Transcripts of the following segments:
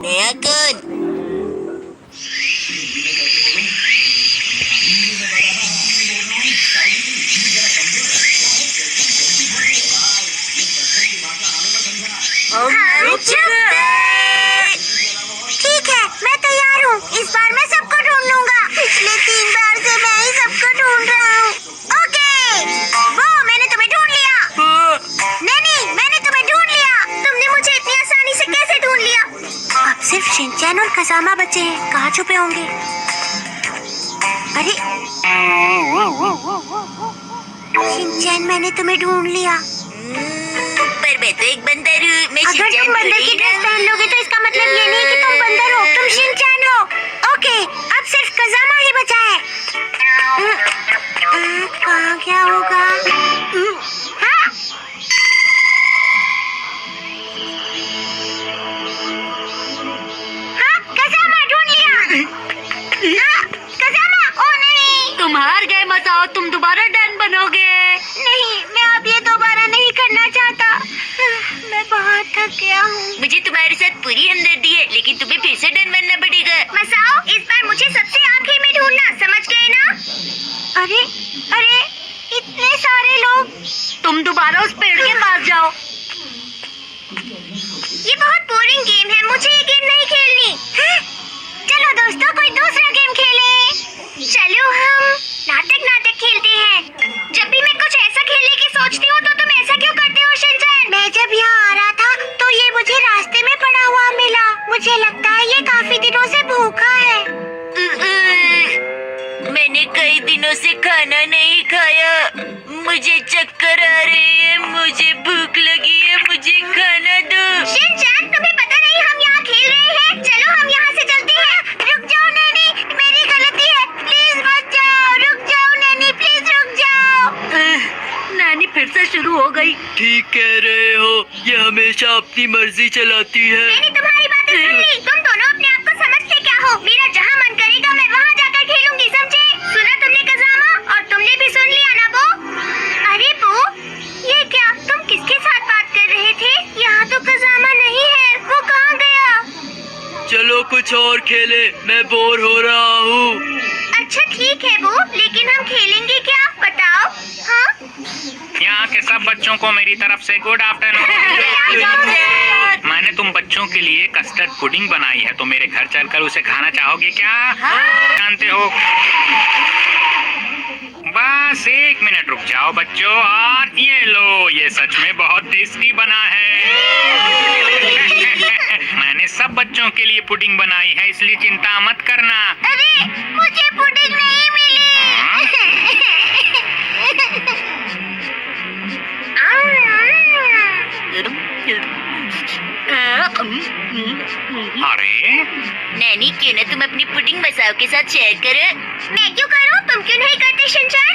नया कौन? ठीक है, मैं तैयार हूँ। इस बार मैं सबको ढूंढ लूंगा। पिछले 3 बार से मैं ही सबको ढूंढ रहा हूँ। ओके, वो मैंने तुम्हें ढूंढ लिया। नहीं, मैंने तुम्हें ढूंढ लिया। तुमने मुझे इतनी आसानी से कैसे ढूंढ लिया? अब सिर्फ शिनचैन और कज़ामा बचे हैं। कहाँ छुपे होंगे? अरे शिनचैन, मैंने तुम्हें ढूंढ लिया। पर मैं तो एक बंदर हूँ। मैं अगर तुम बंदर की ड्रेस पहन लोगे तो इसका मतलब ये नहीं कि तुम बंदर हो, तुम शिनचैन हो। ओके, अब सिर्फ कज़ामा ही बचा है। कहाँ क्या होगा? हाँ? हाँ, कज़ामा ढूंढ लिया। हाँ, कज़ामा, ओ नहीं। तुम हार गए मसाओ, तुम दोबारा डैन बनोगे। नहीं, मैं अब ये दोबारा नहीं करना चाहता। मैं बहुत थक गया हूँ। मुझे तुम्हारे साथ पूरी हमदर्दी है, लेकिन तुम्हें फिर से डन बनना पड़ेगा। मसाओ, इस बार मुझे सबसे आखिर में ढूंढना, समझ गए ना? अरे अरे, इतने सारे लोग। तुम दोबारा उस पेड़ के पास जाओ। ये बहुत बोरिंग गेम है, मुझे ये गेम नहीं खेलनी। चलो दोस्तों, कोई दूसरा गेम खेलें। चलो हम नाटक खेलते हैं। जब भी मैं कुछ ऐसा खेलने की सोचती हूँ तो तुम ऐसा क्यों करते हो शिनचैन? मैं जब यहाँ आ रहा था तो ये मुझे रास्ते में पड़ा हुआ मिला। मुझे लगता है ये काफी दिनों से भूखा है। मैंने कई दिनों से खाना नहीं खाया। मुझे चक्कर आ रहे हैं, मुझे भूख लगी है, मुझे खाना दो। शिनचैन, तुम्हें पता नहीं हम यहाँ खेल रहे हैं? चलो हम यहाँ से चलते हैं। रुक जाओ नैनी, मेरी गलती है। प्लीज मत जाओ। रुक जाओ नैनी, प्लीज रुक जाओ। नैनी फिर से शुरू हो गई। ठीक कह रहे हो, ये हमेशा अपनी मर्जी चलाती है। मैंने तुम्हारी बातें सुन ली। तुम दोनों अपने आप को समझते क्या हो? मेरा जहाँ मन करेगा मैं वहाँ जाकर खेलूंगी, समझे? सुना तुमने कज़ामा? और तुमने भी सुन लिया ना बो? अरे बो, ये क्या? तुम किसके साथ बात कर रहे थे? यहाँ तो कज़ामा नहीं है। वो कहाँ गया? चलो कुछ और खेले, मैं बोर हो रहा हूँ। अच्छा ठीक है बो, लेकिन हम खेलेंगे क्या? बताओ। हाँ? यहाँ के सब बच्चों को मेरी तरफ से गुड आफ्टरनून। मैंने तुम बच्चों के लिए कस्टर्ड पुडिंग बनाई है, तो मेरे घर चलकर उसे खाना चाहोगे क्या? जानते हो, बस 1 मिनट रुक जाओ बच्चों, और ये लो, ये सच में बहुत टेस्टी बना है। मैंने सब बच्चों के लिए पुडिंग बनाई है, इसलिए चिंता मत करना। अरे, मुझे पुडिंग नहीं मिली। अरे नैनी, क्यों ना तुम अपनी पुडिंग मसाओ के साथ शेयर करो? मैं क्यों करूं? तुम क्यों नहीं करते शिनचैन?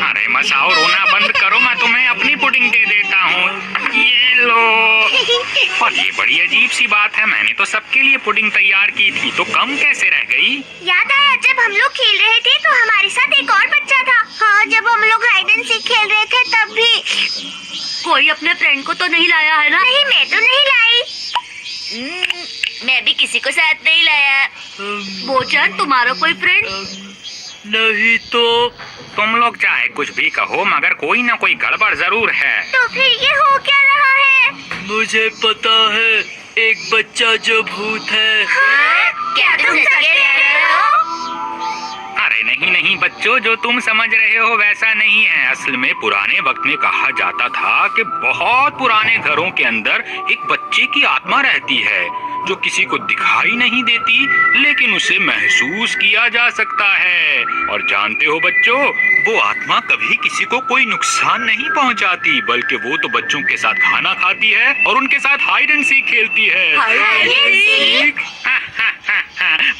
अरे मसाओ, रोना बंद करो, मैं तुम्हें अपनी पुडिंग दे देता हूँ। ये लो। और ये बड़ी अजीब सी बात है, मैंने तो सबके लिए पुडिंग तैयार की थी, तो कम कैसे रह गई? याद आया, जब हम लोग खेल रहे थे तो हमारे साथ एक और बच्चा था। हाँ, जब हम लोग हाइड एंड सीक खेल रहे थे तब भी। कोई अपने फ्रेंड को तो नहीं लाया है ना? नहीं, मैं तो नहीं लाई। मैं भी किसी को साथ नहीं लाया। बोचन, तुम्हारा कोई फ्रेंड? नहीं तो। तुम लोग चाहे कुछ भी कहो, मगर कोई ना कोई गड़बड़ जरूर है। तो फिर ये हो क्या रहा है? मुझे पता है, एक बच्चा जो भूत है। हाँ? क्या तुम सच कह रहे हो? अरे नहीं बच्चों, जो तुम समझ रहे हो वैसा नहीं है। असल में पुराने वक्त में कहा जाता था कि बहुत पुराने घरों के अंदर एक बच्चे की आत्मा रहती है, जो किसी को दिखाई नहीं देती, लेकिन उसे महसूस किया जा सकता है। और जानते हो बच्चों, वो आत्मा कभी किसी को कोई नुकसान नहीं पहुंचाती, बल्कि वो तो बच्चों के साथ खाना खाती है और उनके साथ हाइड एंड सीक खेलती है।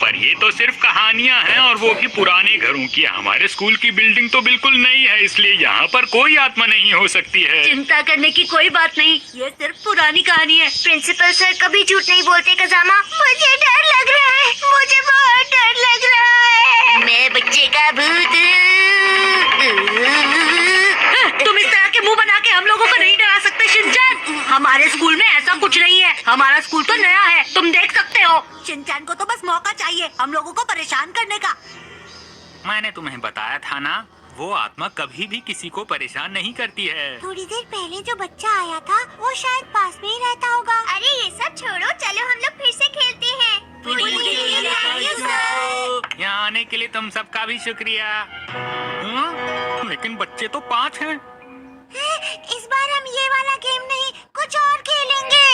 पर ये तो सिर्फ कहानियां हैं, और वो भी पुराने घरों की। हमारे स्कूल की बिल्डिंग तो बिल्कुल नई है, इसलिए यहाँ पर कोई आत्मा नहीं हो सकती है। चिंता करने की कोई बात नहीं, ये सिर्फ पुरानी कहानी है। प्रिंसिपल सर कभी झूठ नहीं बोलते कज़ामा। मुझे डर लग रहा है, मुझे बहुत डर लग रहा है। मैं बच्चे का भूत हूँ। तुम इस तरह के मुंह बना के हम लोगों को नहीं डरा सकते शिनचैन। हम हमारे स्कूल में ऐसा कुछ नहीं है। हमारा स्कूल तो नया है, तुम देख सकते हो। शिनचैन को तो बस मौका चाहिए हम लोगों को परेशान करने का। मैंने तुम्हें बताया था ना, वो आत्मा कभी भी किसी को परेशान नहीं करती है। थोड़ी देर पहले जो बच्चा आया था वो शायद पास में ही रहता होगा। अरे ये सब छोड़ो, चलो हम लोग फिर से खेलते हैं। यहाँ आने के लिए तुम सबका भी शुक्रिया। लेकिन बच्चे तो 5 हैं। इस बार हम ये वाला गेम नहीं, कुछ और खेलेंगे।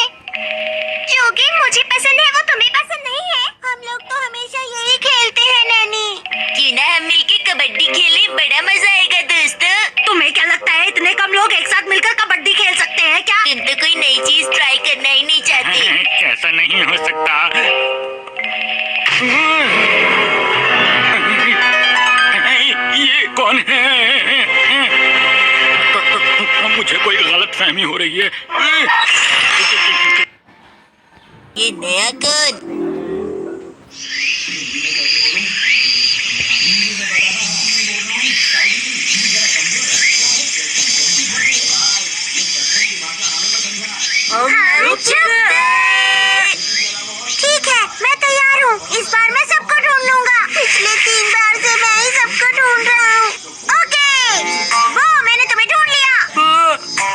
जो गेम मुझे पसंद है वो तुम्हें पसंद नहीं है। हम लोग तो हमेशा यही खेलते हैं नैनी। क्यों ना हम मिलके कबड्डी खेलें, बड़ा मजा आएगा दोस्तों। तुम्हें क्या लगता है इतने कम लोग एक साथ मिलकर कबड्डी खेल सकते हैं क्या? तुम तो कोई नई चीज ट्राई करना ही नहीं चाहते। ऐसा नहीं हो सकता। ये कौन है? मुझे कोई गलतफहमी हो रही है। ये नया कौन? ठीक है, मैं तैयार हूँ। इस बार मैं सबको ढूंढ लूंगा। पिछले 3 बार से मैं ही सबको ढूंढ रहा हूँ। ओके, वो मैंने तुम्हें ढूंढ लिया।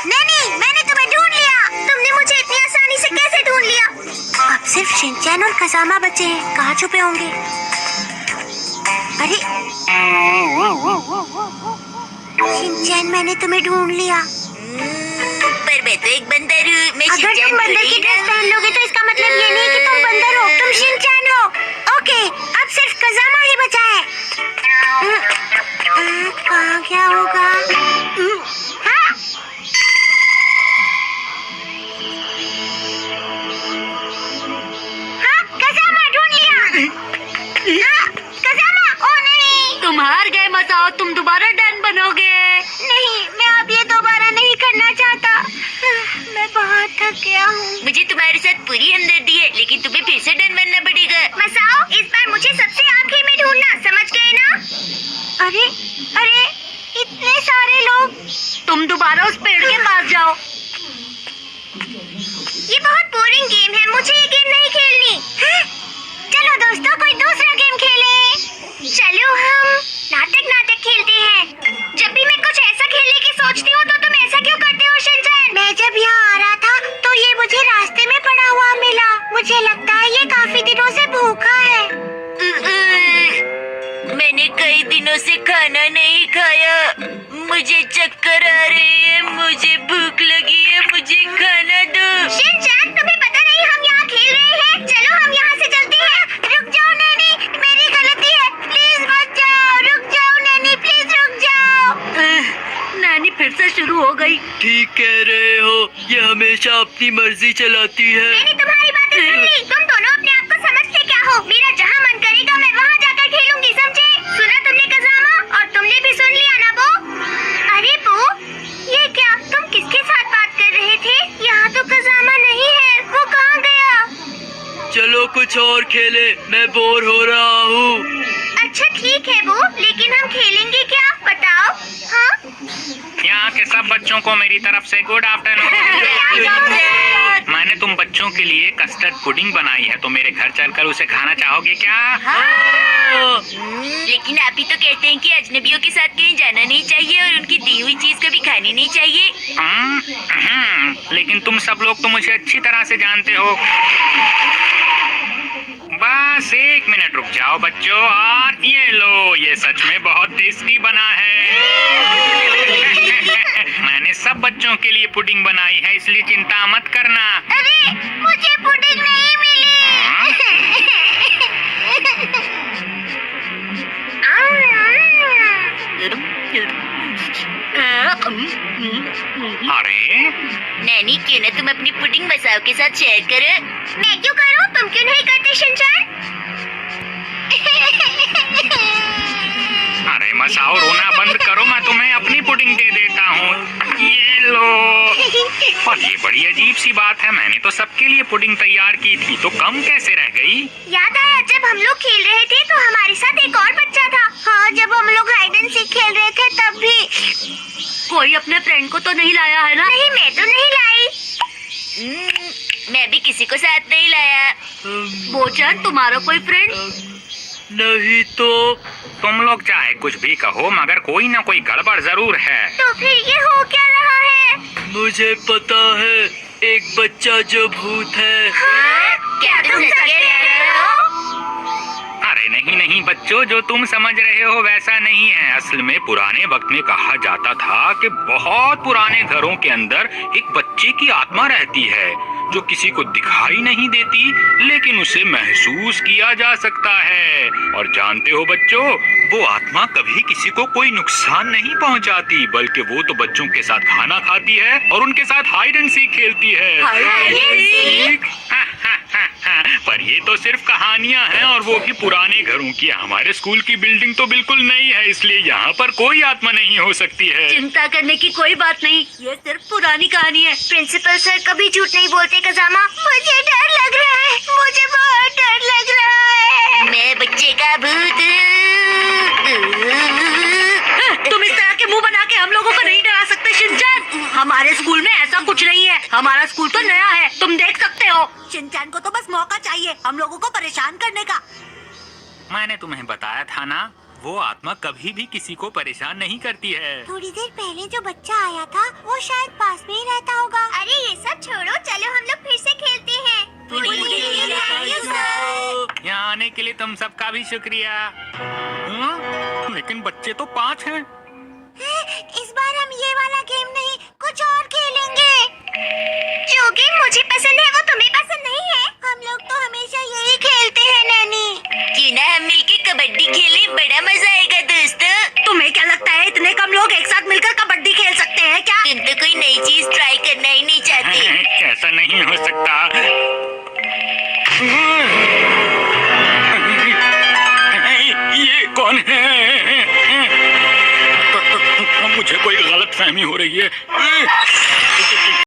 नहीं, मैंने तुम्हें ढूंढ लिया। तुमने मुझे इतनी आसानी से कैसे ढूंढ लिया? अब सिर्फ शिनचैन और कसामा बचे हैं। कहाँ छुपे होंगे? अरे शिनचैन, मैंने तुम्हें ढूंढ लिया। पर मैं तो एक बंदर हूँ। मैं अगर शिनचैन तुम बंदर की थोड़ी ड्रेस ना। पहन लोगे तो इसका मतलब ये नहीं कि तुम बंदर हो, तुम शिनचैन हो। ओके, अब सिर्फ कज़ामा ही बचा है। कहाँ क्या होगा? हाँ? हाँ, कज़ामा ढूंढ लिया। हाँ, कज़ामा, ओ नहीं। तुम हार गए मसाओ, तुम दोबारा डन बनोगे। नहीं, मैं अब ये दोबारा नहीं करना चाहता। मैं बहुत थक गया हूँ। मुझे तुम्हारे साथ पूरी हमदर्दी है, लेकिन तुम्हें फिर से डन बनना पड़ेगा। मसाओ, इस बार मुझे सबसे आखिर में ढूंढना, समझ गए ना? अरे अरे, इतने सारे लोग। तुम दोबारा उस पेड़ के पास जाओ। ये बहुत बोरिंग गेम है, मुझे ये गेम नहीं खेलनी। हाँ? चलो दोस्तों, कोई दूसरा गेम खेलें। चलो हम नाटक खेलते हैं। जब भी मैं कुछ ऐसा खेलने की सोचती हूँ तो तुम ऐसा क्यों करते हो शिनचैन? मैं जब यहाँ आ रहा था तो ये मुझे रास्ते में पड़ा हुआ मिला। मुझे लगता है ये काफी दिनों से भूखा है। मैंने कई दिनों से खाना नहीं खाया। मुझे चक्कर आ रहे हैं, मुझे भूख लगी है, मुझे खाना दो। शिनचैन, तुम्हें पता नहीं हम यहाँ खेल रहे हैं? चलो हम यहाँ से चलते हैं। रुक जाओ नैनी, मेरी गलती है। प्लीज मत जाओ। रुक जाओ नैनी, प्लीज रुक जाओ। नैनी फिर से शुरू हो गई। ठीक कह रहे हो, ये हमेशा अपनी मर्जी चलाती है। मैंने तुम्हारी बातें सुन ली। तुम दोनों अपने आप को समझते क्या हो? मेरा जहाँ मन करेगा मैं वहाँ जाकर खेलूंगी, समझे? सुना तुमने कज़ामा? और तुमने भी सुन लिया ना बो? अरे बो, ये क्या? तुम किसके साथ बात कर रहे थे? यहाँ तो कज़ामा नहीं है, वो कहाँ गया? चलो कुछ और खेले, मैं बोर हो रहा हूँ। अच्छा ठीक है बो, लेकिन हम खेलेंगे क्या? बताओ। हाँ? यहाँ के सब बच्चों को मेरी तरफ से गुड आफ्टरनून। मैंने तुम बच्चों के लिए कस्टर्ड पुडिंग बनाई है, तो मेरे घर चलकर उसे खाना चाहोगे क्या? लेकिन आप ही तो कहते हैं कि अजनबियों के साथ कहीं जाना नहीं चाहिए और उनकी दी हुई चीज कभी खानी नहीं चाहिए। लेकिन तुम सब लोग तो मुझे अच्छी तरह से जानते हो। बस 1 मिनट रुक जाओ बच्चों, और ये लो, ये सच में बहुत टेस्टी बना है। मैंने सब बच्चों के लिए पुडिंग बनाई है, इसलिए चिंता मत करना। अरे, मुझे पुडिंग नहीं मिली। अरे नैनी, क्यों ना तुम अपनी पुडिंग मसाओ के साथ शेयर करो। मैं क्यों करूं? तुम क्यों नहीं करते शिनचैन? अरे मसाओ, रोना बंद करो, मैं तुम्हें अपनी पुडिंग दे देता हूँ। ये लो। और ये बड़ी अजीब सी बात है, मैंने तो सबके लिए पुडिंग तैयार की थी, तो कम कैसे रह गई? याद आया जब हम लोग खेल रहे थे तो हमारे साथ एक और बच्चा था। हाँ, जब हम लोग हाइड एंड सीक खेल रहे थे तब भी। कोई अपने फ्रेंड को तो नहीं लाया है ना? नहीं, मैं तो नहीं लाई। मैं भी किसी को साथ नहीं लाया। बोचन, तुम्हारा कोई फ्रेंड? नहीं तो तुम लोग चाहे कुछ भी कहो मगर कोई ना कोई गड़बड़ जरूर है। तो फिर ये हो क्या रहा है? मुझे पता है, एक बच्चा जो भूत है। क्या तुम सच कह रहे हो? अरे नहीं नहीं बच्चों, जो तुम समझ रहे हो वैसा नहीं है। असल में पुराने वक्त में कहा जाता था कि बहुत पुराने घरों के अंदर एक बच्चे की आत्मा रहती है जो किसी को दिखाई नहीं देती लेकिन उसे महसूस किया जा सकता है। और जानते हो बच्चों, वो आत्मा कभी किसी को कोई नुकसान नहीं पहुंचाती, बल्कि वो तो बच्चों के साथ खाना खाती है और उनके साथ हाइड एंड सीक खेलती है। पर ये तो सिर्फ कहानियां हैं और वो भी पुराने घरों की। हमारे स्कूल की बिल्डिंग तो बिल्कुल नई है, इसलिए यहाँ पर कोई आत्मा नहीं हो सकती है। चिंता करने की कोई बात नहीं, ये सिर्फ पुरानी कहानी है। प्रिंसिपल सर कभी झूठ नहीं बोलते कजामा। मुझे डर लग रहा है, मुझे बहुत डर लग रहा है। मैं बच्चे का भूत। तुम इस तरह के मुंह बना के हम लोगों को नहीं डरा सकते शिनचैन। हमारे स्कूल में ऐसा कुछ नहीं है, हमारा स्कूल तो नया है, तुम देख सकते हो। शिनचैन को तो बस मौका चाहिए हम लोगों को परेशान करने का। मैंने तुम्हें बताया था ना, वो आत्मा कभी भी किसी को परेशान नहीं करती है। थोड़ी देर पहले जो बच्चा आया था वो शायद पास में ही रहता होगा। अरे ये सब छोड़ो, चलो हम लोग फिर से खेलते हैं। यहाँ आने के लिए तुम सबका भी शुक्रिया। लेकिन बच्चे तो 5 हैं। इस बार हम ये वाला गेम नहीं, कुछ और खेलेंगे। जो गेम मुझे पसंद है वो तुम्हें पसंद नहीं है। हम लोग तो हमेशा यही खेलते हैं नैनी। क्यों ना हम मिलके कबड्डी खेले, बड़ा मजा आएगा दोस्तों। तुम्हें क्या लगता है इतने कम लोग एक साथ मिलकर कबड्डी खेल सकते हैं क्या? तुम तो कोई नई चीज ट्राई करना ही नहीं चाहते। ऐसा नहीं हो सकता। ये कौन है? मुझे कोई गलत फहमी हो रही है।